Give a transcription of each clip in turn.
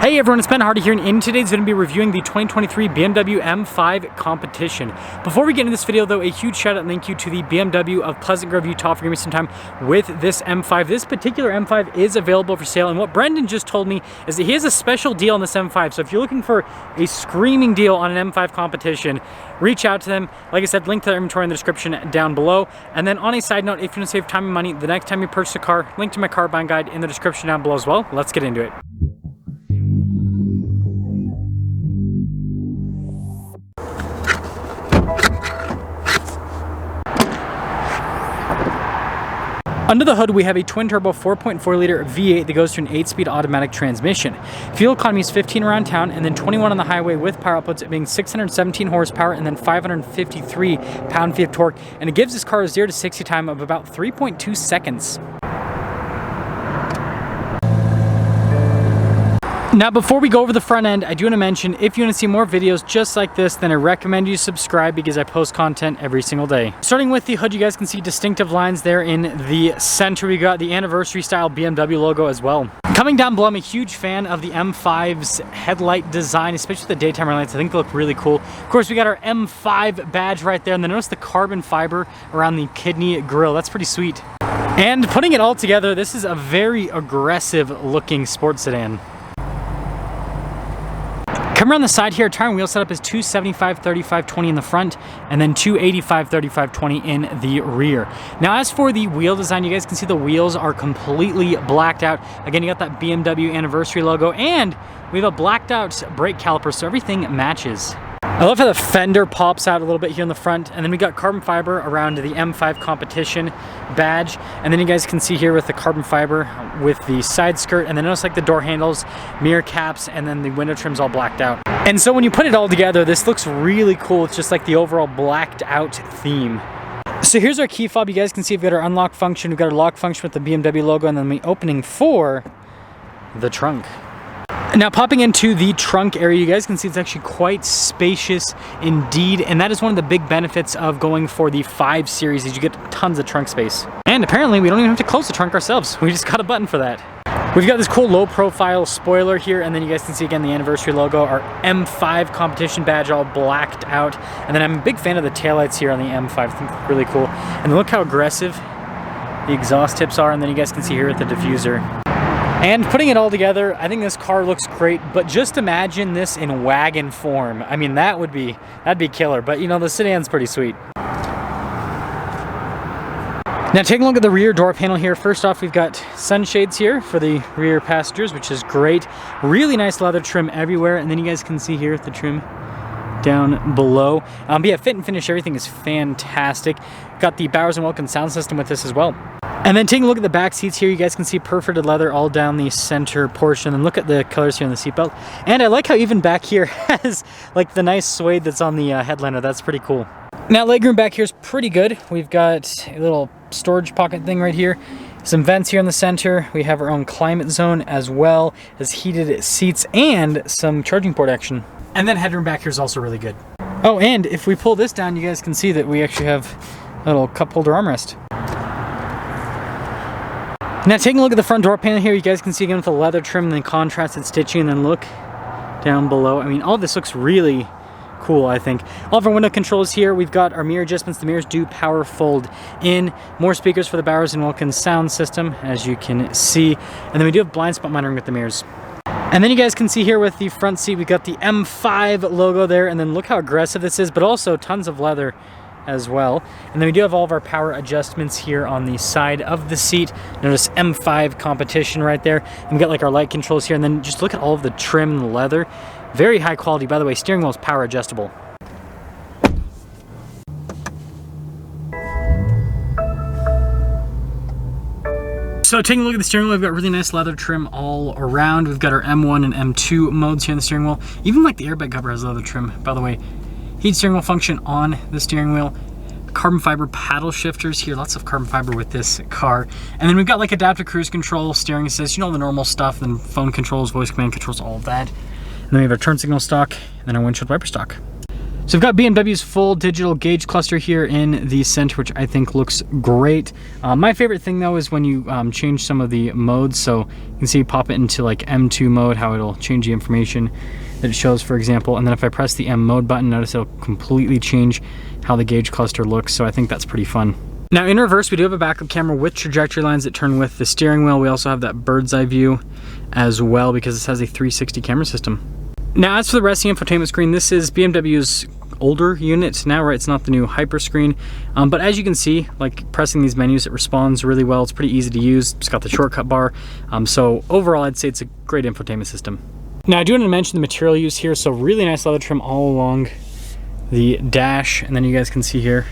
Hey everyone, it's Ben Hardy here, and in today's video, I'm going to be reviewing the 2023 BMW M5 Competition. Before we get into this video though, a huge shout out and thank you to the BMW of Pleasant Grove, Utah for giving me some time with this M5. This particular M5 is available for sale, and what Brendan just told me is that he has a special deal on this M5. So if you're looking for a screaming deal on an M5 Competition, reach out to them. Like I said, link to their inventory in the description down below. And then on a side note, if you want to save time and money the next time you purchase a car, link to my car buying guide in the description down below as well. Let's get into it. Under the hood, we have a twin-turbo 4.4-liter V8 that goes to an 8-speed automatic transmission. Fuel economy is 15 around town, and then 21 on the highway with power outputs being 617 horsepower and then 553 pound-feet of torque. And it gives this car a 0 to 60 time of about 3.2 seconds. Now, before we go over the front end, I do want to mention, if you want to see more videos just like this, then I recommend you subscribe because I post content every single day. Starting with the hood, you guys can see distinctive lines there in the center. We got the anniversary style BMW logo as well. Coming down below, I'm a huge fan of the M5's headlight design, especially the daytime lights. I think they look really cool. Of course, we got our M5 badge right there, and then notice the carbon fiber around the kidney grille. That's pretty sweet. And putting it all together, this is a very aggressive looking sports sedan. Coming around the side here, tire and wheel setup is 275/35/20 in the front and then 285/35/20 in the rear. Now, as for the wheel design, you guys can see the wheels are completely blacked out. Again, you got that BMW anniversary logo, and we have a blacked out brake caliper, so everything matches. I love how the fender pops out a little bit here in the front, and then we got carbon fiber around the M5 Competition badge, and then you guys can see here with the carbon fiber with the side skirt, and then notice like the door handles, mirror caps, and then the window trim's all blacked out. And so when you put it all together, this looks really cool. It's just like the overall blacked out theme. So here's our key fob. You guys can see we've got our unlock function, we've got our lock function with the BMW logo, and then the opening for the trunk. Now, popping into the trunk area, you guys can see it's actually quite spacious indeed, and that is one of the big benefits of going for the 5 Series is you get tons of trunk space. And apparently, we don't even have to close the trunk ourselves. We just got a button for that. We've got this cool low-profile spoiler here, and then you guys can see again the anniversary logo, our M5 Competition badge all blacked out, and then I'm a big fan of the taillights here on the M5. I think they're really cool. And look how aggressive the exhaust tips are, and then you guys can see here with the diffuser. And putting it all together, I think this car looks great, but just imagine this in wagon form. I mean, that'd be killer, but you know, the sedan's pretty sweet. Now, taking a look at the rear door panel here. First off, we've got sunshades here for the rear passengers, which is great. Really nice leather trim everywhere, and then you guys can see here the trim down below. But yeah, fit and finish, everything is fantastic. Got the Bowers & Wilkins sound system with this as well. And then taking a look at the back seats here, you guys can see perforated leather all down the center portion. And look at the colors here on the seatbelt. And I like how even back here has like the nice suede that's on the headliner. That's pretty cool. Now, legroom back here is pretty good. We've got a little storage pocket thing right here. Some vents here in the center. We have our own climate zone as well as heated seats and some charging port action. And then headroom back here is also really good. Oh, and if we pull this down, you guys can see that we actually have a little cup holder armrest. Now, taking a look at the front door panel here, you guys can see again with the leather trim and the contrasted stitching, and then look down below. I mean, all this looks really cool, I think. All of our window controls here. We've got our mirror adjustments. The mirrors do power fold in. More speakers for the Bowers & Wilkins sound system, as you can see. And then we do have blind spot monitoring with the mirrors. And then you guys can see here with the front seat, we've got the M5 logo there, and then look how aggressive this is, but also tons of leather as well. And then we do have all of our power adjustments here on the side of the seat. Notice M5 Competition right there. And we got like our light controls here, and then just look at all of the trim and the leather. Very high quality. By the way, steering wheel is power adjustable. So taking a look at the steering wheel, we've got really nice leather trim all around. We've got our M1 and M2 modes here in the steering wheel. Even like the airbag cover has leather trim, by the way. Heat steering wheel function on the steering wheel. Carbon fiber paddle shifters here. Lots of carbon fiber with this car. And then we've got like adaptive cruise control, steering assist, you know, the normal stuff, then phone controls, voice command controls, all of that. And then we have our turn signal stock, and then our windshield wiper stock. So we've got BMW's full digital gauge cluster here in the center, which I think looks great. My favorite thing though is when you change some of the modes. So you can see pop it into like M2 mode, how it'll change the information that it shows, for example. And then if I press the M mode button, notice it'll completely change how the gauge cluster looks. So I think that's pretty fun. Now in reverse, we do have a backup camera with trajectory lines that turn with the steering wheel. We also have that bird's eye view as well because this has a 360 camera system. Now as for the rest of the infotainment screen, this is BMW's older unit now, right? It's not the new hyper screen, but as you can see, like pressing these menus, it responds really well. It's pretty easy to use. It's got the shortcut bar. So overall, I'd say it's a great infotainment system. Now I do want to mention the material used here. So really nice leather trim all along the dash, and then you guys can see here,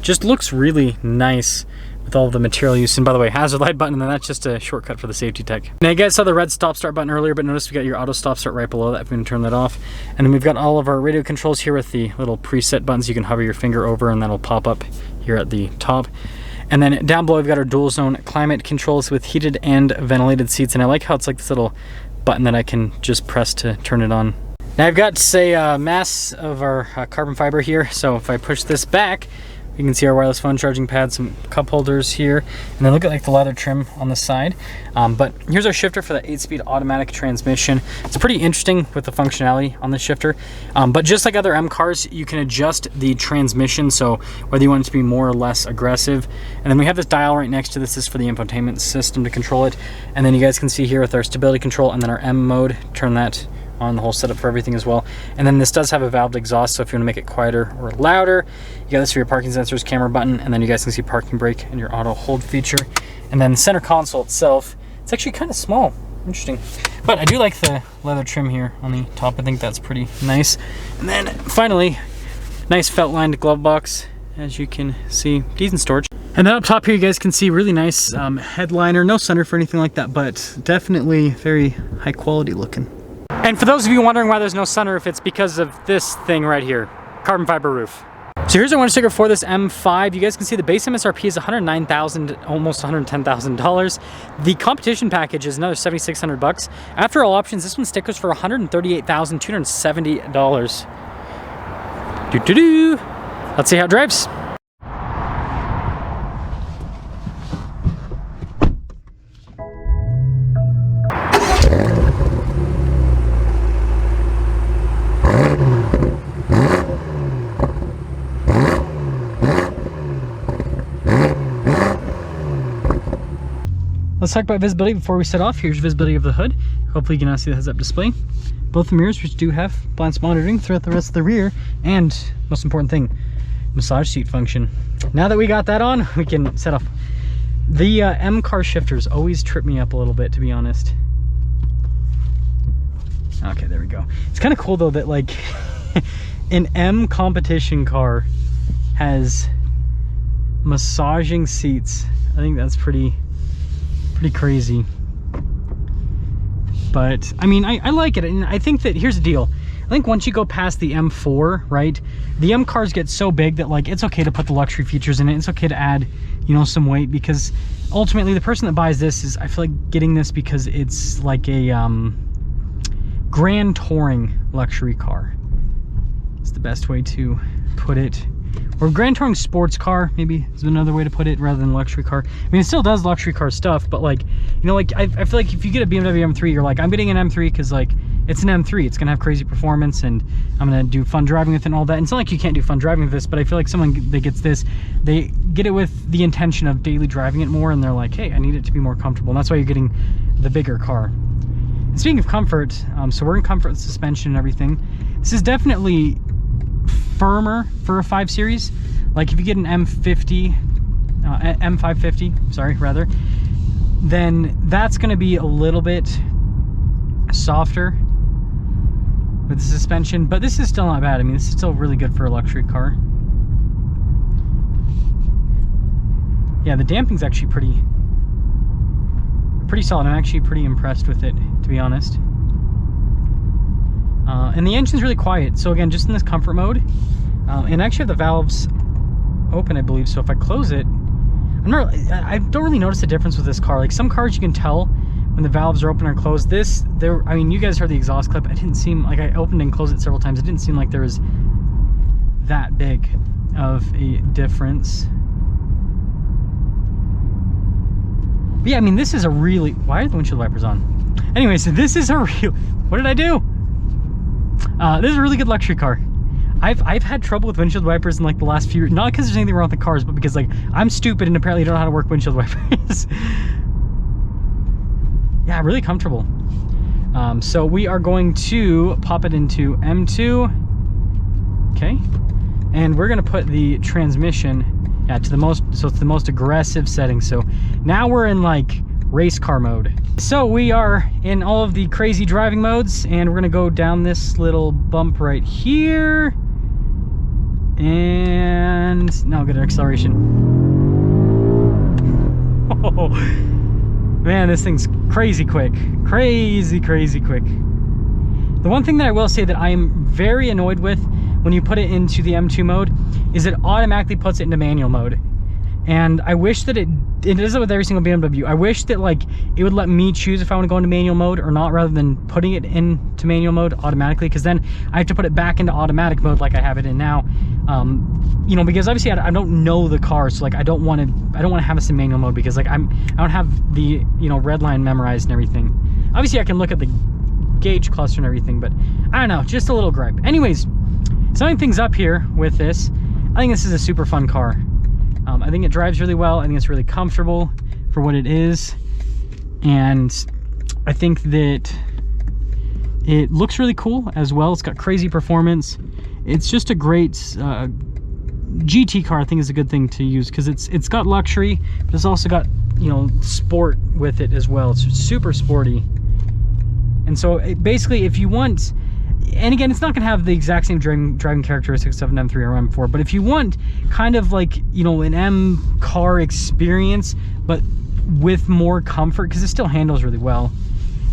just looks really nice with all of the material use. And by the way, hazard light button, and then that's just a shortcut for the safety tech. Now you guys saw the red stop start button earlier, but notice we got your auto stop start right below that if we can turn that off. And then we've got all of our radio controls here with the little preset buttons you can hover your finger over and that'll pop up here at the top. And then down below we've got our dual zone climate controls with heated and ventilated seats. And I like how it's like this little button that I can just press to turn it on. Now I've got, say, mass of our carbon fiber here. So if I push this back, you can see our wireless phone charging pad, some cup holders here, and then look at like the leather trim on the side. But here's our shifter for the 8-speed automatic transmission. It's pretty interesting with the functionality on the shifter. But just like other M cars, you can adjust the transmission, so whether you want it to be more or less aggressive. And then we have this dial right next to this. This is for the infotainment system to control it. And then you guys can see here with our stability control and then our M mode, turn that on, the whole setup for everything as well. And then this does have a valved exhaust, so if you want to make it quieter or louder, you got this for your parking sensors, camera button, and then you guys can see parking brake and your auto hold feature. And then the center console itself, it's actually kind of small, interesting. But I do like the leather trim here on the top. I think that's pretty nice. And then finally, nice felt lined glove box, as you can see, decent storage. And then up top here, you guys can see really nice headliner, no sunroof or anything like that, but definitely very high quality looking. And for those of you wondering why there's no sunroof, it's because of this thing right here, carbon fiber roof. So here's our winter sticker for this M5. You guys can see the base MSRP is $109,000, almost $110,000. The competition package is another $7,600. After all options, this one stickers for $138,270. Let's see how it drives. Let's talk about visibility before we set off. Here's visibility of the hood. Hopefully you can now see the heads-up display. Both the mirrors, which do have blind spot monitoring throughout the rest of the rear, and most important thing, massage seat function. Now that we got that on, we can set off. The M car shifters always trip me up a little bit, to be honest. Okay, there we go. It's kind of cool though that like an M competition car has massaging seats. I think that's pretty crazy. But I mean, I like it, and I think that here's the deal. I think once you go past the M4, right, the M cars get so big that like it's okay to put the luxury features in it. It's okay to add, you know, some weight, because ultimately the person that buys this is, I feel like, getting this because it's like a grand touring luxury car. It's the best way to put it. Or grand touring sports car, maybe is another way to put it, rather than luxury car. I mean, it still does luxury car stuff, but like, you know, like I feel like if you get a BMW M3, you're like, I'm getting an M3 because like it's an M3. It's gonna have crazy performance, and I'm gonna do fun driving with it and all that. And it's not like you can't do fun driving with this, but I feel like someone that gets this, they get it with the intention of daily driving it more, and they're like, hey, I need it to be more comfortable, and that's why you're getting the bigger car. And speaking of comfort, so we're in comfort with suspension and everything. This is definitely firmer for a 5 Series. Like if you get an M550, sorry, rather, then that's going to be a little bit softer with the suspension, but this is still not bad. I mean, this is still really good for a luxury car. Yeah, the damping's actually pretty solid. I'm actually pretty impressed with it, to be honest. And the engine's really quiet. So again, just in this comfort mode, and I actually have the valves open, I believe. So if I close it, I don't really notice a difference with this car. Like some cars you can tell when the valves are open or closed. I mean, you guys heard the exhaust clip. It didn't seem like, I opened and closed it several times. It didn't seem like there was that big of a difference. But yeah, I mean, this is a really, why are the windshield wipers on? Anyway, so this is a real, what did I do? This is a really good luxury car. I've had trouble with windshield wipers in like the last few years, not because there's anything wrong with the cars, but because like I'm stupid and apparently don't know how to work windshield wipers. Yeah, really comfortable. So we are going to pop it into M2. Okay. And we're gonna put the transmission to the most, so it's the most aggressive setting. So now we're in like race car mode. So we are in all of the crazy driving modes, and we're gonna go down this little bump right here. And now get an acceleration. Oh, man, this thing's crazy quick. Crazy quick. The one thing that I will say that I am very annoyed with when you put it into the M2 mode is it automatically puts it into manual mode. And I wish that it does it with every single BMW. I wish that like it would let me choose if I want to go into manual mode or not, rather than putting it into manual mode automatically, because then I have to put it back into automatic mode like I have it in now. You know, because obviously I don't know the car, so like I don't want to have us in manual mode, because like I don't have the, you know, red line memorized and everything. Obviously I can look at the gauge cluster and everything, but I don't know, just a little gripe. Anyways, summing things up here with this, I think this is a super fun car. I think it drives really well. I think it's really comfortable for what it is. And I think that it looks really cool as well. It's got crazy performance. It's just a great GT car. I think is a good thing to use, because it's got luxury, but it's also got, you know, sport with it as well. It's super sporty. And so basically, if you want, and again, it's not going to have the exact same driving characteristics of an M3 or M4, but if you want kind of like, you know, an M car experience, but with more comfort, because it still handles really well,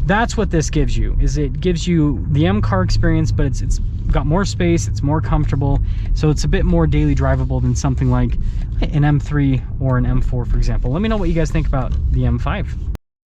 that's what this gives you. Is it gives you the M car experience, but it's got more space, it's more comfortable, so it's a bit more daily drivable than something like an M3 or an M4, for example. Let me know what you guys think about the M5.